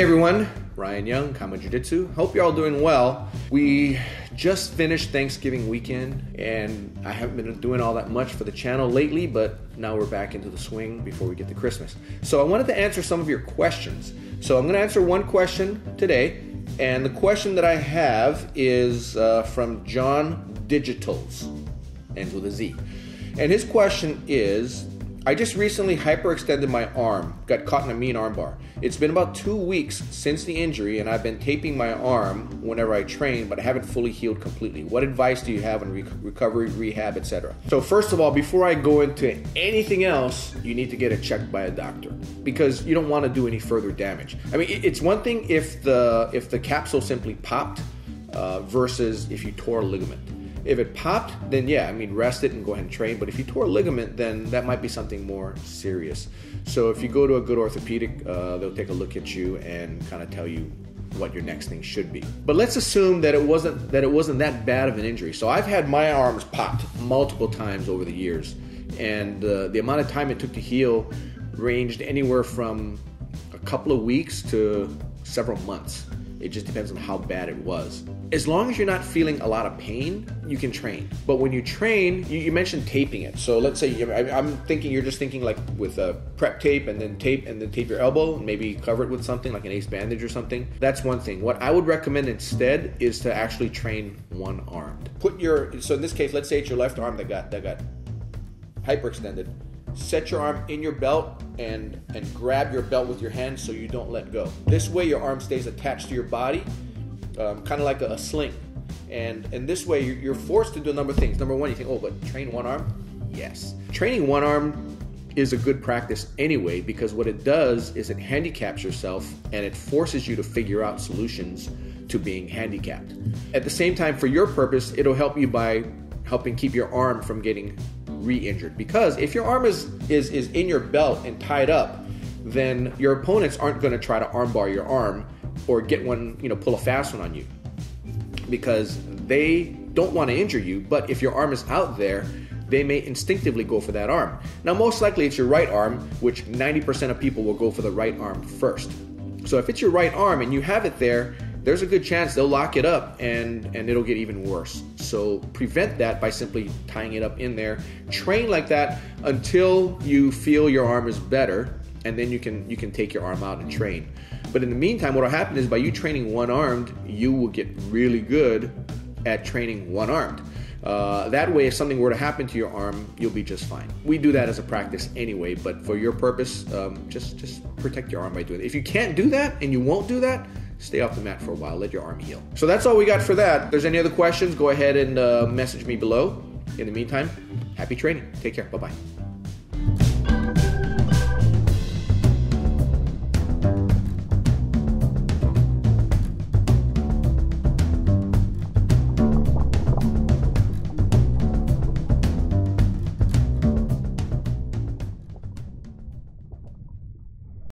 everyone, Ryan Young, Kama Jiu-Jitsu. Hope you're all doing well. We just finished Thanksgiving weekend and I haven't been doing all that much for the channel lately, but now we're back into the swing before we get to Christmas. So I wanted to answer some of your questions. So I'm going to answer one question today, and the question that I have is from John Digitals, ends with a Z. And his question is, I just recently hyperextended my arm, got caught in a mean arm bar. It's been about 2 weeks since the injury and I've been taping my arm whenever I train, but I haven't fully healed completely. What advice do you have on recovery, rehab, etc.? So first of all, before I go into anything else, you need to get it checked by a doctor because you don't want to do any further damage. I mean, it's one thing if the capsule simply popped versus if you tore a ligament. If it popped, then yeah, I mean, rest it and go ahead and train. But if you tore a ligament, then that might be something more serious. So if you go to a good orthopedic, they'll take a look at you and kind of tell you what your next thing should be. But let's assume that it wasn't that bad of an injury. So I've had my arms popped multiple times over the years, and the amount of time it took to heal ranged anywhere from a couple of weeks to several months. It just depends on how bad it was. As long as you're not feeling a lot of pain, you can train. But when you train, you mentioned taping it. So let's say I'm thinking you're just thinking like with a prep tape and then tape your elbow and maybe cover it with something like an ace bandage or something. That's one thing. What I would recommend instead is to actually train one armed. So in this case, let's say it's your left arm that got hyperextended. Set your arm in your belt and grab your belt with your hand so you don't let go. This way your arm stays attached to your body, kind of like a sling. And this way you're forced to do a number of things. Number one, you think, oh, but train one arm? Yes. Training one arm is a good practice anyway, because what it does is it handicaps yourself and it forces you to figure out solutions to being handicapped. At the same time, for your purpose, it'll help you by helping keep your arm from getting re-injured, because if your arm is in your belt and tied up, then your opponents aren't going to try to armbar your arm or get one, pull a fast one on you, because they don't want to injure you. But if your arm is out there, they may instinctively go for that arm. Now, most likely it's your right arm, which 90% of people will go for the right arm first. So if it's your right arm and you have it there, there's a good chance they'll lock it up and it'll get even worse. So prevent that by simply tying it up in there. Train like that until you feel your arm is better, and then you can take your arm out and train. But in the meantime, what will happen is by you training one-armed, you will get really good at training one-armed. That way, if something were to happen to your arm, you'll be just fine. We do that as a practice anyway, but for your purpose, just protect your arm by doing it. If you can't do that and you won't do that, stay off the mat for a while, let your arm heal. So that's all we got for that. If there's any other questions, go ahead and message me below. In the meantime, happy training. Take care. Bye-bye.